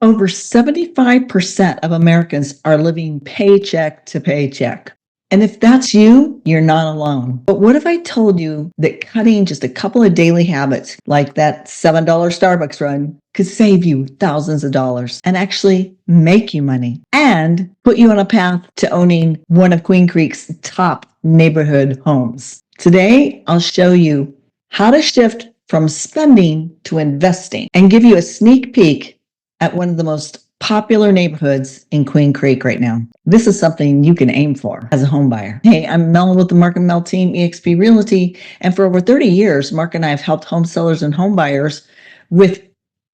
Over 75% of Americans are living paycheck to paycheck. And if that's you, you're not alone. But what if I told you that cutting just a couple of daily habits, like that $7 Starbucks run, could save you thousands of dollars and actually make you money and put you on a path to owning one of Queen Creek's top neighborhood homes? Today, I'll show you how to shift from spending to investing and give you a sneak peek at one of the most popular neighborhoods in Queen Creek right now. This is something you can aim for as a home buyer. Hey, I'm Mel with the Mark and Mel Team, eXp Realty, and for over 30 years, Mark and I have helped home sellers and home buyers with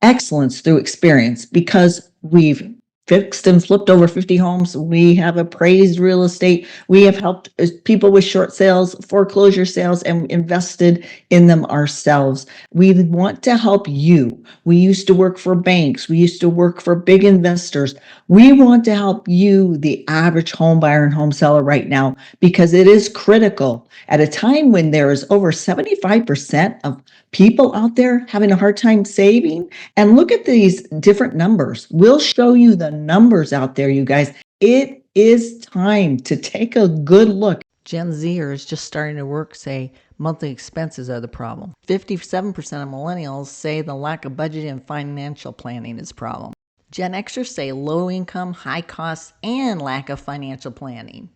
excellence through experience because we've fixed and flipped over 50 homes. We have appraised real estate. We have helped people with short sales, foreclosure sales, and invested in them ourselves. We want to help you. We used to work for banks. We used to work for big investors. We want to help you, the average home buyer and home seller right now, because it is critical at a time when there is over 75% of people out there having a hard time saving. And look at these different numbers. We'll show you the numbers out there, you guys. It is time to take a good look. Gen Zers just starting to work say monthly expenses are the problem. 57% of millennials say the lack of budgeting and financial planning is a problem. Gen Xers say low income, high costs, and lack of financial planning.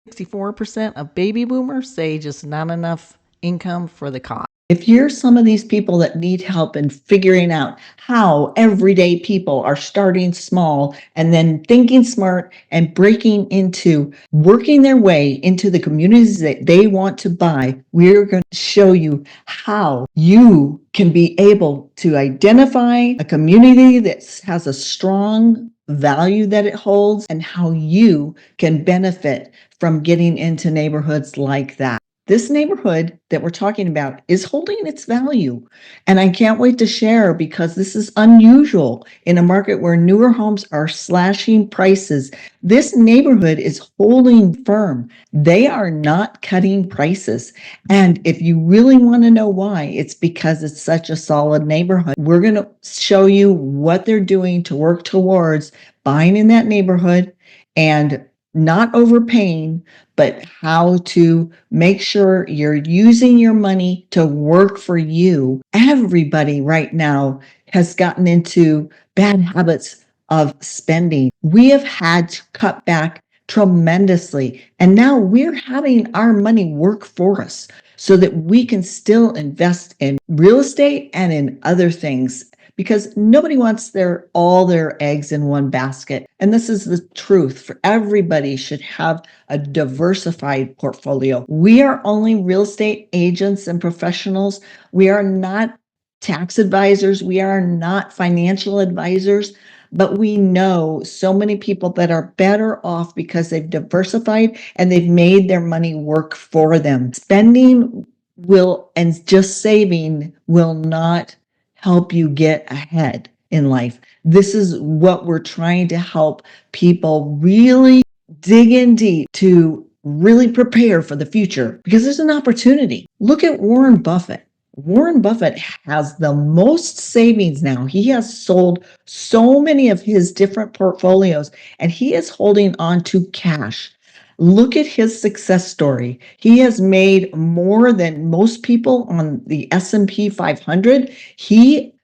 64% of baby boomers say just not enough income for the cost. If you're some of these people that need help in figuring out how everyday people are starting small and then thinking smart and breaking into working their way into the communities that they want to buy, we're going to show you how you can be able to identify a community that has a strong value that it holds and how you can benefit from getting into neighborhoods like that. This neighborhood that we're talking about is holding its value. And I can't wait to share because this is unusual in a market where newer homes are slashing prices. This neighborhood is holding firm. They are not cutting prices. And if you really want to know why, it's because it's such a solid neighborhood. We're going to show you what they're doing to work towards buying in that neighborhood and not overpaying, but how to make sure you're using your money to work for you. Everybody right now has gotten into bad habits of spending. We have had to cut back tremendously, and now we're having our money work for us so that we can still invest in real estate and in other things, because nobody wants all their eggs in one basket. And this is the truth. For everybody should have a diversified portfolio. We are only real estate agents and professionals. We are not tax advisors. We are not financial advisors. But we know so many people that are better off because they've diversified and they've made their money work for them. Spending will and just saving will not help you get ahead in life. This is what we're trying to help people really dig in deep to really prepare for the future because there's an opportunity. Look at Warren Buffett. Warren Buffett has the most savings now. He has sold so many of his different portfolios and he is holding on to cash. Look at his success story. He has made more than most people on the S&P 500.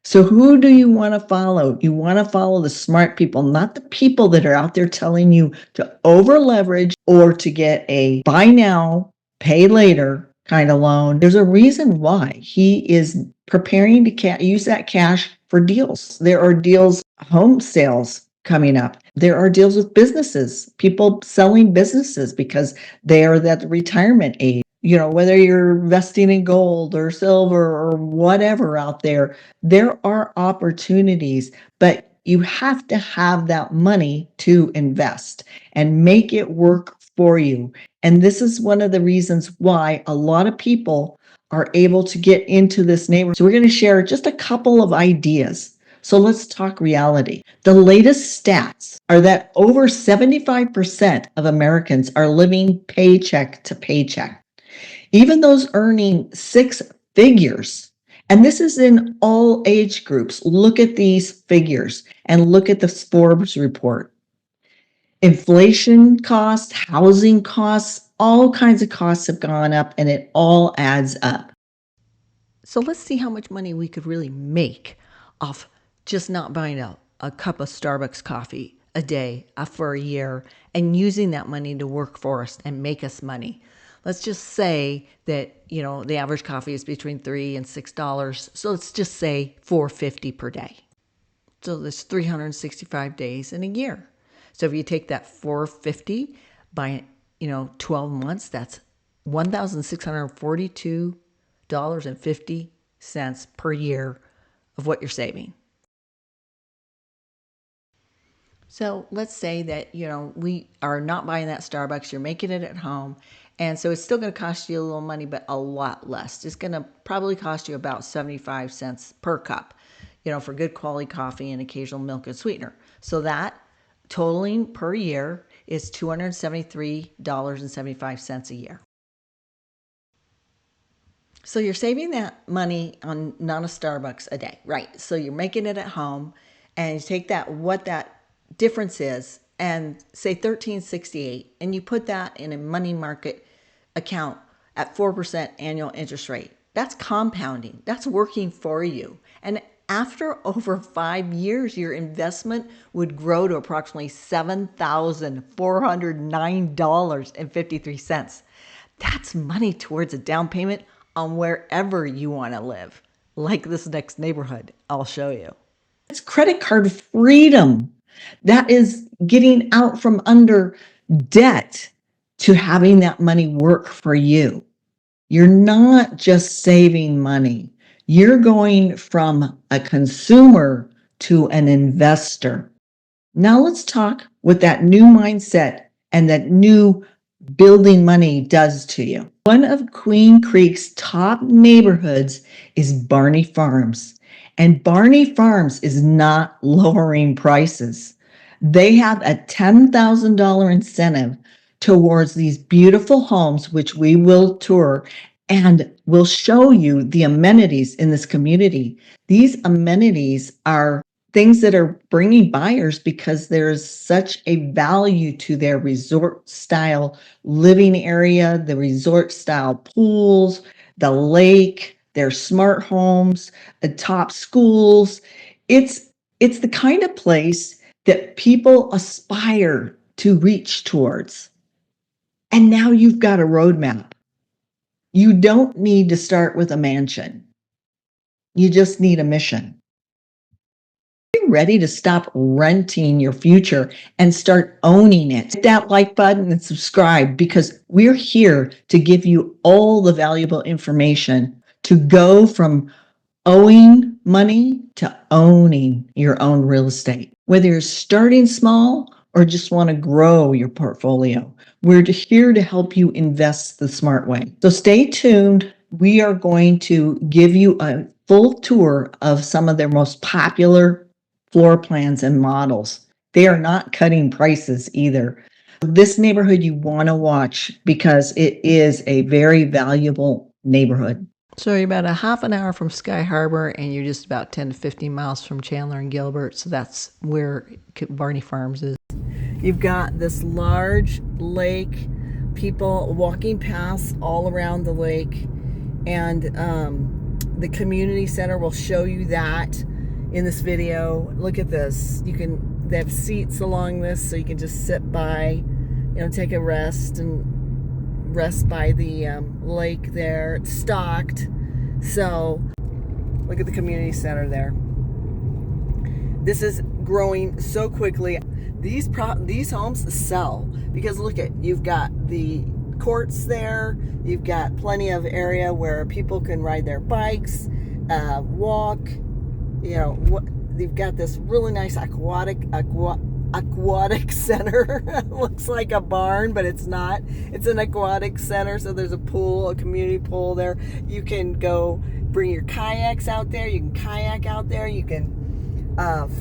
So who do you want to follow? You want to follow the smart people, not the people that are out there telling you to over leverage or to get a buy now, pay later kind of loan. There's a reason why he is preparing to use that cash for deals. There are deals, home sales coming up. There are deals with businesses, people selling businesses because they are at the retirement age. You know, whether you're investing in gold or silver or whatever out there, there are opportunities, but you have to have that money to invest and make it work for you. And this is one of the reasons why a lot of people are able to get into this neighborhood. So we're going to share just a couple of ideas. So let's talk reality. The latest stats are that over 75% of Americans are living paycheck to paycheck. Even those earning six figures And this is in all age groups. Look at these figures and look at the Forbes report. Inflation costs, housing costs, all kinds of costs have gone up, and it all adds up. So let's see how much money we could really make off just not buying a cup of Starbucks coffee a day for a year and using that money to work for us and make us money. Let's just say that, the average coffee is between $3 and $6. So let's just say $4.50 per day. So there's 365 days in a year. So if you take that $4.50 by, 12 months, that's $1,642.50 per year of what you're saving. So let's say that, we are not buying that Starbucks, you're making it at home. And so it's still going to cost you a little money, but a lot less. It's going to probably cost you about 75 cents per cup, for good quality coffee and occasional milk and sweetener. So that totaling per year is $273.75 a year. So you're saving that money on not a Starbucks a day, right? So you're making it at home, and you take what that difference is, and say $13.68, and you put that in a money market account at 4% annual interest rate. That's compounding. That's working for you. And after over 5 years, your investment would grow to approximately $7,409.53. That's money towards a down payment on wherever you want to live, like this next neighborhood I'll show you. It's credit card freedom. That is getting out from under debt to having that money work for you. You're not just saving money. You're going from a consumer to an investor. Now let's talk what that new mindset and that new building money does to you. One of Queen Creek's top neighborhoods is Barney Farms. And Barney Farms is not lowering prices. They have a $10,000 incentive towards these beautiful homes, which we will tour and we'll show you the amenities in this community. These amenities are things that are bringing buyers because there's such a value to their resort style living area, the resort style pools, the lake, their smart homes, the top schools. It's the kind of place that people aspire to reach towards. And now you've got a roadmap. You don't need to start with a mansion. You just need a mission. You're ready to stop renting your future and start owning it. Hit that like button and subscribe, because we're here to give you all the valuable information to go from owing money to owning your own real estate. Whether you're starting small or just want to grow your portfolio, we're here to help you invest the smart way. So stay tuned. We are going to give you a full tour of some of their most popular floor plans and models. They are not cutting prices either. This neighborhood you want to watch because it is a very valuable neighborhood. So you're about a half an hour from Sky Harbor, and you're just about 10 to 15 miles from Chandler and Gilbert. So that's where Barney Farms is. You've got this large lake, people walking past all around the lake, and the community center will show you that in this video. Look at this. They have seats along this, so you can just sit by, take a rest by the lake there. It's stocked. So look at the community center there. This is growing so quickly. These homes sell because you've got the courts there. You've got plenty of area where people can ride their bikes, walk. You've got this really nice aquatic center. Looks like a barn, but it's not. It's an aquatic center, so there's a pool, a community pool there. You can go bring your kayaks out there. You can kayak out there. You can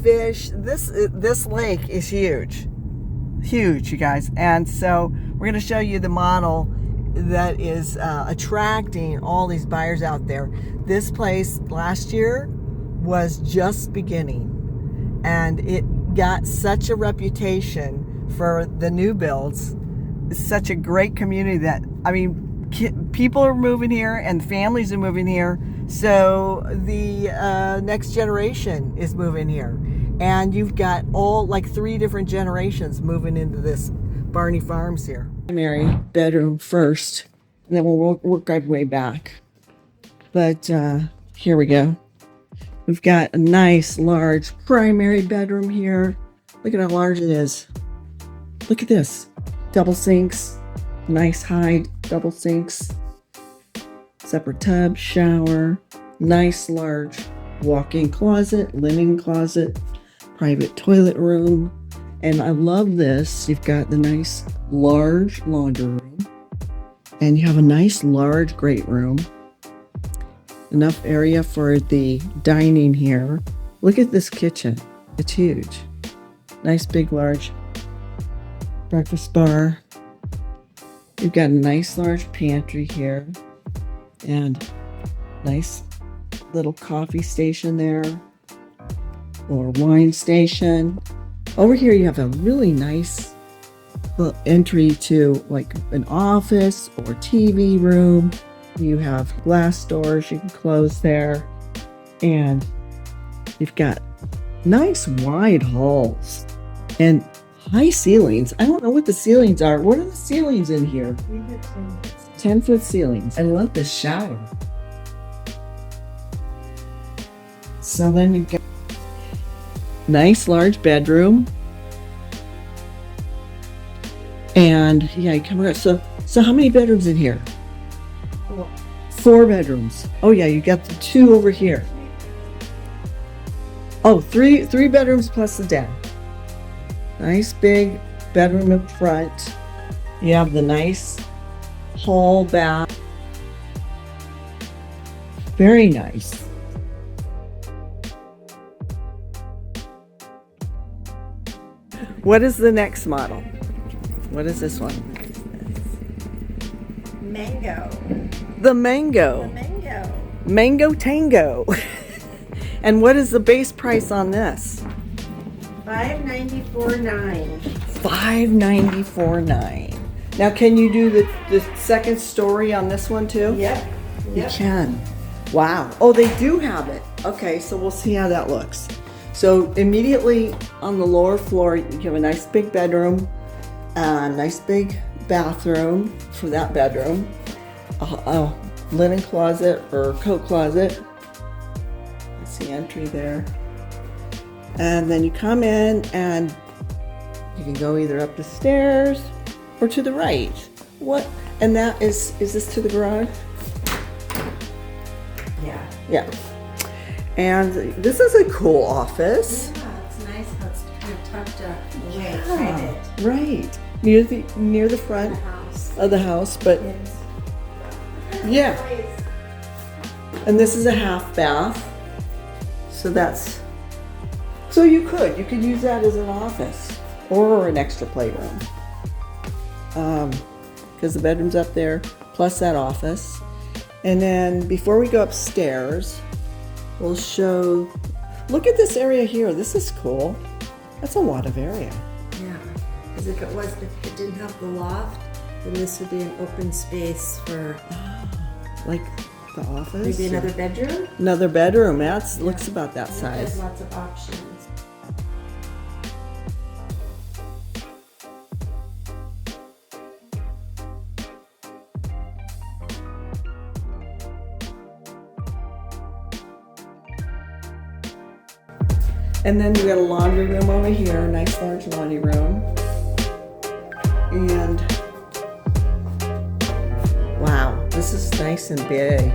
fish. This lake is huge, you guys. And so we're going to show you the model that is attracting all these buyers out there. This place last year was just beginning, and it got such a reputation for the new builds. It's such a great community that, I mean, people are moving here and families are moving here. So the next generation is moving here. And you've got all like 3 different generations moving into this Barney Farms here. Primary bedroom first, and then we'll work our way back. But here we go. We've got a nice large primary bedroom here. Look at how large it is. Look at this. Double sinks, nice high double sinks, separate tub, shower, nice large walk-in closet, linen closet, private toilet room. And I love this. You've got the nice large laundry room, and you have a nice large great room. Enough area for the dining here. Look at this kitchen. It's huge. Nice big large breakfast bar. You've got a nice large pantry here, and nice little coffee station there, or wine station. Over here you have a really nice entry to like an office or TV room. You have glass doors you can close there, and you've got nice wide halls and high ceilings. I don't know what the ceilings are. What are the ceilings in here? 10-foot ceilings. I love this shower. So then you've got nice large bedroom. And yeah, you come around. So how many bedrooms in here? 4 bedrooms. Oh yeah, you got the 2 over here. Oh, three bedrooms plus the den. Nice big bedroom in front. You have the nice hall bath. Very nice. What is the next model? What is this one? Mango. The Mango. Mango. Mango Tango. And what is the base price on this? $594.9. $594.9. Now, can you do the second story on this one too? Yep. You can. Wow. Oh, they do have it. Okay, so we'll see how that looks. So immediately on the lower floor, you have a nice big bedroom, a nice big bathroom for that bedroom, a linen closet or coat closet. That's the entry there. And then you come in and you can go either up the stairs or to the right. What? And that is this to the garage? Yeah. Yeah. And this is a cool office. Yeah, it's nice how it's kind of tucked up away. Yeah, Private. right. Near the front The house. of the house, but It's yeah. nice. And this is a half bath. So you could use that as an office or an extra playroom. Because the bedroom's up there, plus that office. And then before we go upstairs, we'll show, look at this area here. This is cool. That's a lot of area. Yeah. Because if it didn't have the loft, then this would be an open space for Like the office. maybe another bedroom. Another bedroom. Looks about that There's size. lots of options. And then we got a laundry room over here, a nice large laundry room. And wow, this is nice and big.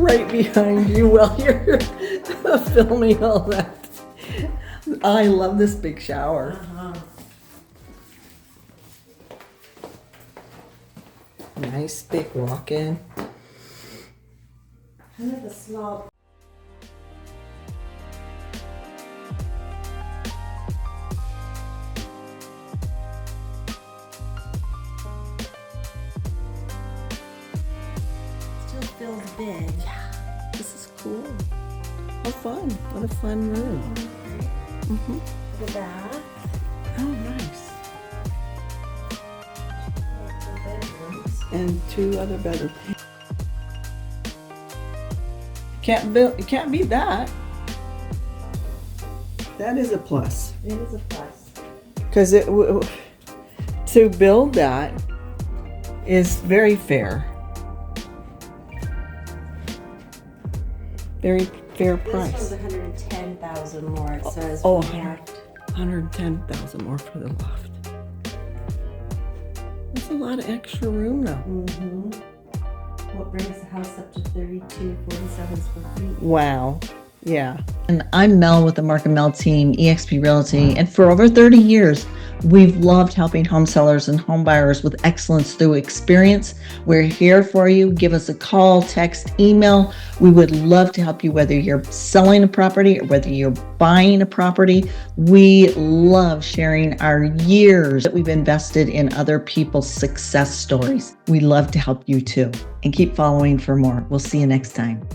right behind you while you're filming all that. I love this big shower. Nice big walk-in. I have a small. Still feels big. This is cool. How fun. What a fun room. The bath. Oh, nice. The bedrooms. And 2 other bedrooms. Can't beat that. That is a plus. It is a plus. Because to build that is very fair. Very fair This price. one's 110,000 more. It says. Oh, Yeah. 110,000 more for the loft. That's a lot of extra room now. What brings the house up to 3247 square feet? Wow. Yeah. And I'm Mel with the Mark and Mel Team, eXp Realty. And for over 30 years, we've loved helping home sellers and home buyers with excellence through experience. We're here for you. Give us a call, text, email. We would love to help you whether you're selling a property or whether you're buying a property. We love sharing our years that we've invested in other people's success stories. We love to help you too. And keep following for more. We'll see you next time.